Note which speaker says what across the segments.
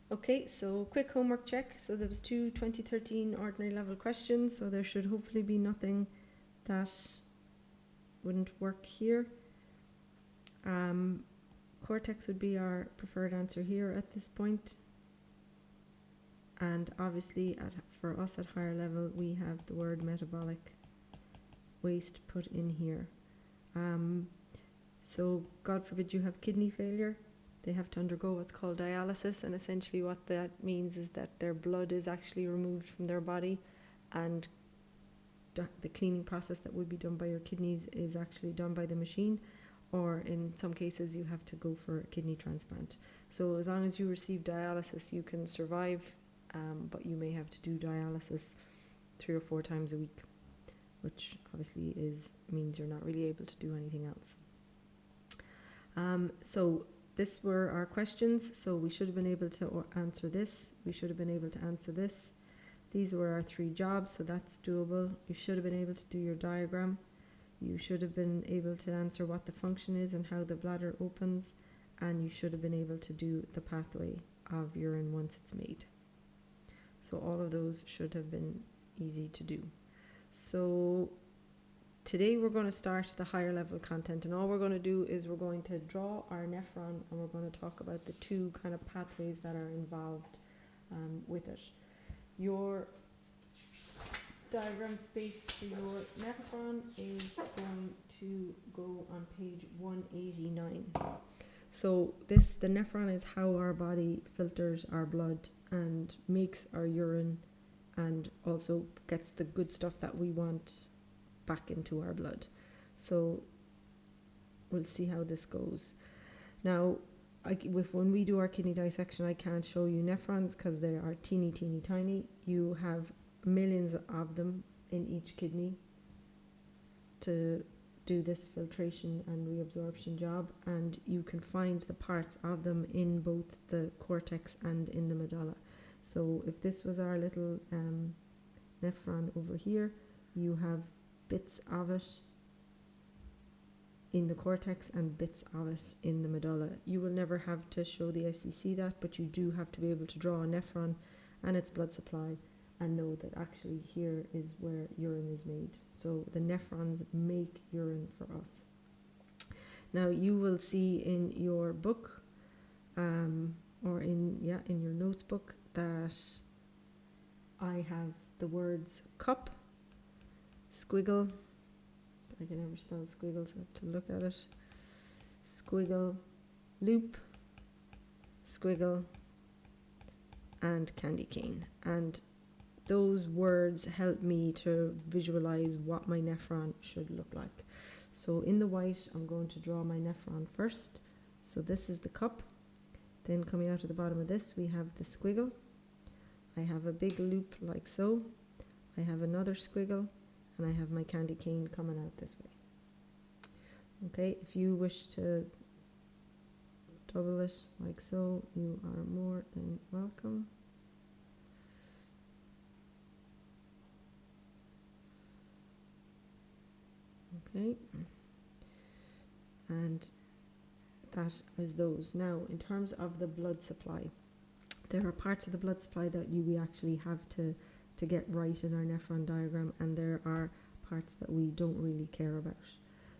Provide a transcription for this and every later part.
Speaker 1: Okay, so quick homework check. So there was two 2013 ordinary level questions, so there should hopefully be nothing that wouldn't work here. Cortex would be our preferred answer here at this point. And obviously for us at higher level, we have the word metabolic waste put in here. So God forbid you have kidney failure, they have to undergo what's called dialysis, and essentially what that means is that their blood is actually removed from their body, and the cleaning process that would be done by your kidneys is actually done by the machine, or in some cases you have to go for a kidney transplant. So as long as you receive dialysis, you can survive, but you may have to do dialysis 3 or 4 times a week, which obviously means you're not really able to do anything else. So this were our questions. So we should have been able to answer this. We should have been able to answer this. These were our 3 jobs, so that's doable. You should have been able to do your diagram. You should have been able to answer what the function is and how the bladder opens. And you should have been able to do the pathway of urine once it's made. So all of those should have been easy to do. So today we're going to start the higher level content, and all we're going to do is we're going to draw our nephron, and we're going to talk about the 2 kind of pathways that are involved with it. Your diagram space for your nephron is going to go on page 189. So the nephron is how our body filters our blood and makes our urine, and also gets the good stuff that we want back into our blood. So we'll see how this goes. Now, when we do our kidney dissection, I can't show you nephrons because they are teeny tiny. You have millions of them in each kidney to do this filtration and reabsorption job, and you can find the parts of them in both the cortex and in the medulla. So if this was our little nephron over here, you have bits of it in the cortex and bits of it in the medulla. You will never have to show the SCC that, but you do have to be able to draw a nephron and its blood supply and know that actually here is where urine is made. So the nephrons make urine for us. Now you will see in your book or in your notes book that I have the words cup, squiggle, I can never spell squiggle, so I have to look at it, squiggle, loop, squiggle, and candy cane. And those words help me to visualize what my nephron should look like. So in the white, I'm going to draw my nephron first. So this is the cup. Then coming out of the bottom of this, we have the squiggle. I have a big loop like so. I have another squiggle, and I have my candy cane coming out this way. Okay, if you wish to double it like so, you are more than welcome. Okay, and that is those. Now, in terms of the blood supply, there are parts of the blood supply that we actually have to get right in our nephron diagram, and there are parts that we don't really care about.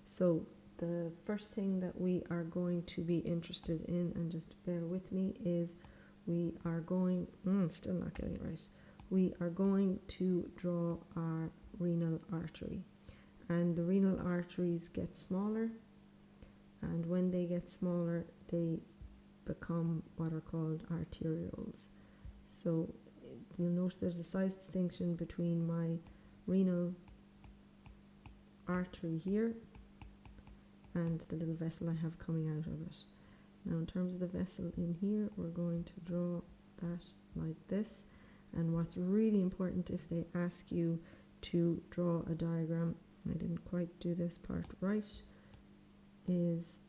Speaker 1: So the first thing that we are going to be interested in, and just bear with me, is we are going, still not getting it right, we are going to draw our renal artery. And the renal arteries get smaller, and when they get smaller, they become what are called arterioles. So you'll notice there's a size distinction between my renal artery here and the little vessel I have coming out of it. Now in terms of the vessel in here, we're going to draw that like this. And what's really important, if they ask you to draw a diagram, I didn't quite do this part right, is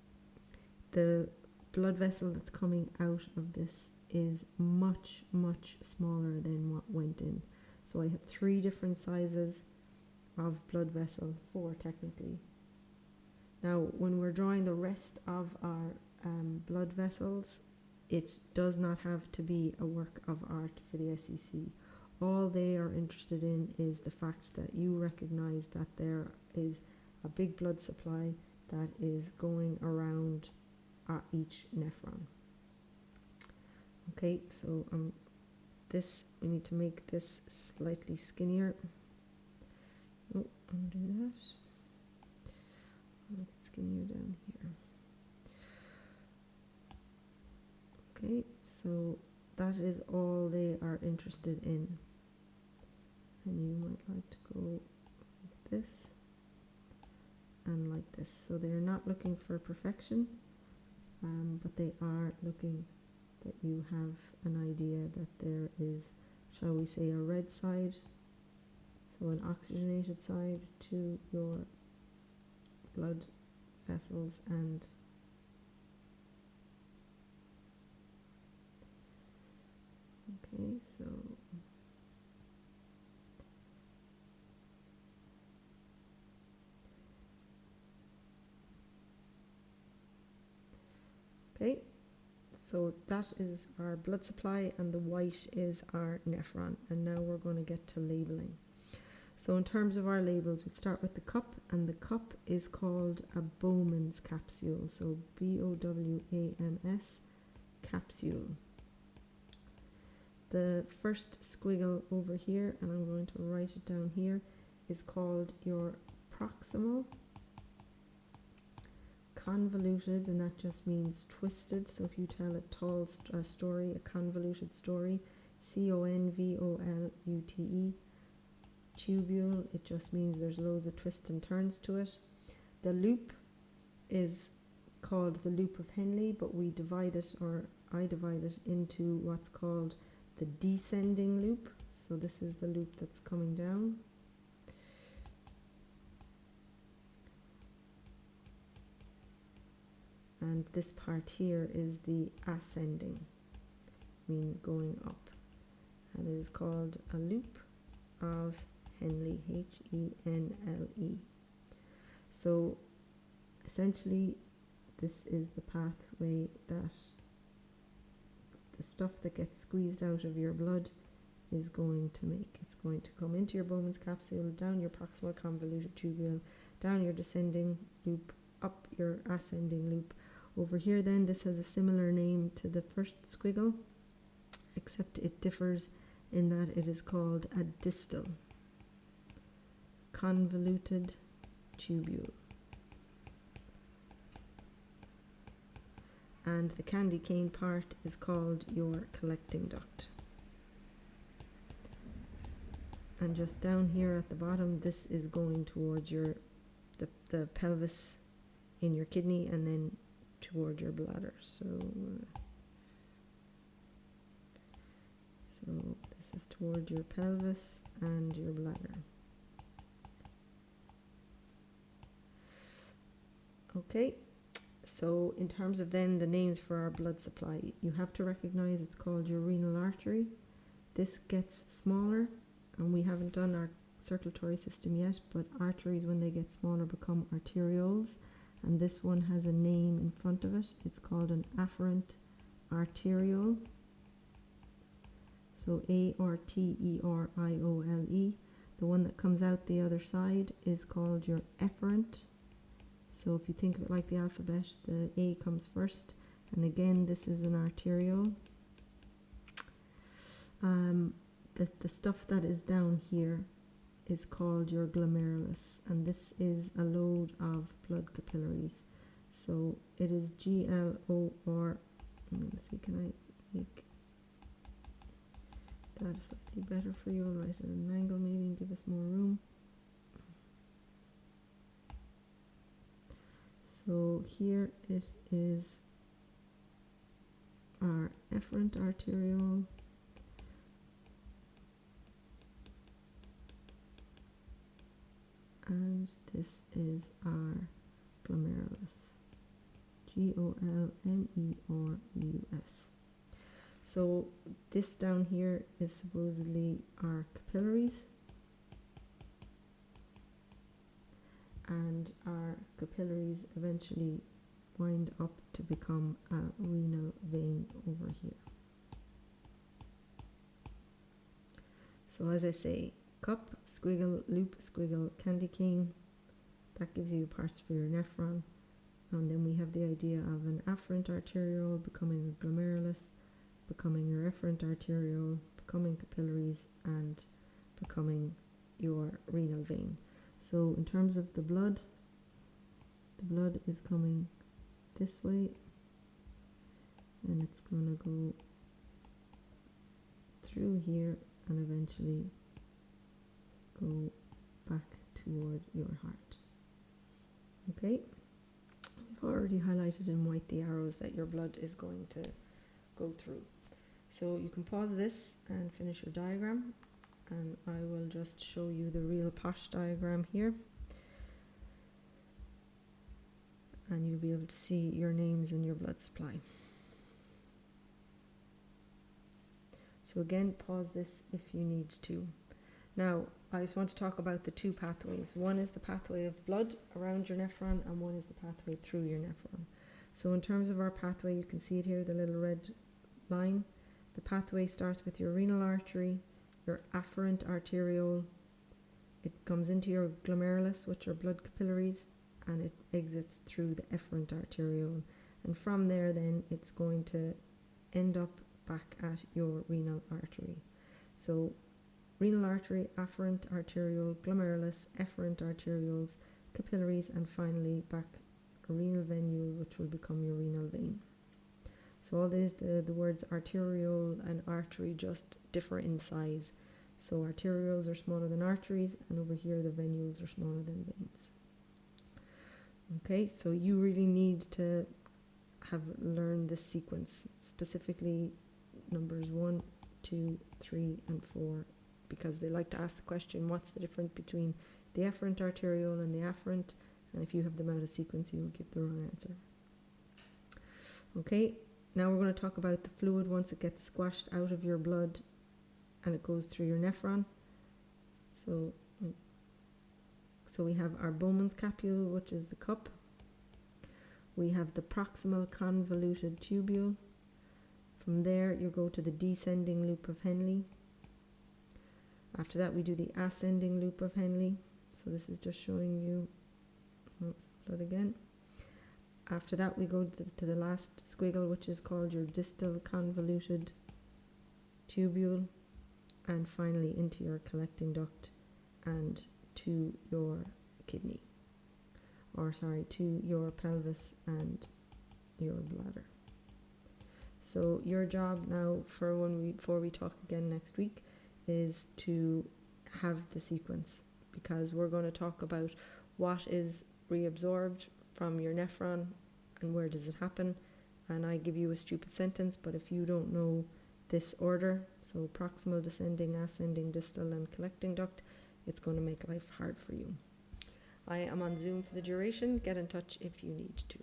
Speaker 1: the blood vessel that's coming out of this is much, much smaller than what went in. So I have 3 different sizes of blood vessel, 4 technically. Now when we're drawing the rest of our blood vessels, it does not have to be a work of art for the SEC. All they are interested in is the fact that you recognise that there is a big blood supply that is going around each nephron. Okay, so we need to make this slightly skinnier. Oh, undo that. I'll make it skinnier down here. Okay, so that is all they are interested in. And you might like to go like this and like this. So they're not looking for perfection, but they are looking that you have an idea that there is, shall we say, a red side, so an oxygenated side to your blood vessels, and okay, so okay, so that is our blood supply, and the white is our nephron. And now we're going to get to labeling. So in terms of our labels, we'll start with the cup, and the cup is called a Bowman's capsule. So B-O-W-A-N-S, capsule. The first squiggle over here, and I'm going to write it down here, is called your proximal. Convoluted, and that just means twisted. So if you tell a tall story, a convoluted story, C-O-N-V-O-L-U-T-E. Tubule, it just means there's loads of twists and turns to it. The loop is called the loop of Henle, but we divide it, or I divide it, into what's called the descending loop. So this is the loop that's coming down. And this part here is the ascending, meaning going up. And it is called a loop of Henle, H-E-N-L-E. So essentially, this is the pathway that the stuff that gets squeezed out of your blood is going to make. It's going to come into your Bowman's capsule, down your proximal convoluted tubule, down your descending loop, up your ascending loop. Over here then, this has a similar name to the first squiggle, except it differs in that it is called a distal convoluted tubule. And the candy cane part is called your collecting duct. And just down here at the bottom, this is going towards your the pelvis in your kidney, and then toward your bladder. So this is toward your pelvis and your bladder. Okay, so in terms of then the names for our blood supply, you have to recognize it's called your renal artery. This gets smaller, and we haven't done our circulatory system yet, but arteries, when they get smaller, become arterioles, and this one has a name in front of it. It's called an afferent arteriole. So A-R-T-E-R-I-O-L-E. The one that comes out the other side is called your efferent. So if you think of it like the alphabet, the A comes first, and again this is an arteriole. The stuff that is down here is called your glomerulus, and this is a load of blood capillaries. So it is G-L-O-R. Let's see, can I make that slightly better for you? I'll write it at an angle maybe and give us more room. So here it is our efferent arteriole, and this is our glomerulus, G-O-L-M-E-R-U-S. So this down here is supposedly our capillaries, and our capillaries eventually wind up to become a renal vein over here. So as I say, cup, squiggle, loop, squiggle, candy cane. That gives you parts for your nephron. And then we have the idea of an afferent arteriole becoming a glomerulus, becoming your efferent arteriole, becoming capillaries, and becoming your renal vein. So in terms of the blood is coming this way, and it's going to go through here and eventually go back toward your heart. Okay, we've already highlighted in white the arrows that your blood is going to go through. So you can pause this and finish your diagram, and I will just show you the real posh diagram here, and you'll be able to see your names in your blood supply. So again, pause this if you need to. Now, I just want to talk about the two pathways. One is the pathway of blood around your nephron, and one is the pathway through your nephron. So in terms of our pathway, you can see it here, the little red line. The pathway starts with your renal artery, your afferent arteriole. It comes into your glomerulus, which are blood capillaries, and it exits through the efferent arteriole. And from there, then, it's going to end up back at your renal artery. So renal artery, afferent arteriole, glomerulus, efferent arterioles, capillaries, and finally back a renal venule, which will become your renal vein. So all these, the words arteriole and artery just differ in size. So arterioles are smaller than arteries, and over here the venules are smaller than veins. Okay, so you really need to have learned this sequence, specifically numbers 1, 2, 3, and 4, because they like to ask the question, what's the difference between the efferent arteriole and the afferent? And if you have them out of sequence, you'll give the wrong answer. Okay, now we're going to talk about the fluid once it gets squashed out of your blood and it goes through your nephron. So we have our Bowman's capsule, which is the cup. We have the proximal convoluted tubule. From there, you go to the descending loop of Henle. After that, we do the ascending loop of Henle. So this is just showing you, oops, blood again. After that, we go to the last squiggle, which is called your distal convoluted tubule. And finally, into your collecting duct and to your kidney. To your pelvis and your bladder. So your job now before we talk again next week is to have the sequence, because we're going to talk about what is reabsorbed from your nephron and where does it happen. And I give you a stupid sentence, but if you don't know this order, so proximal, descending, ascending, distal, and collecting duct, it's going to make life hard for you. I am on Zoom for the duration. Get in touch if you need to.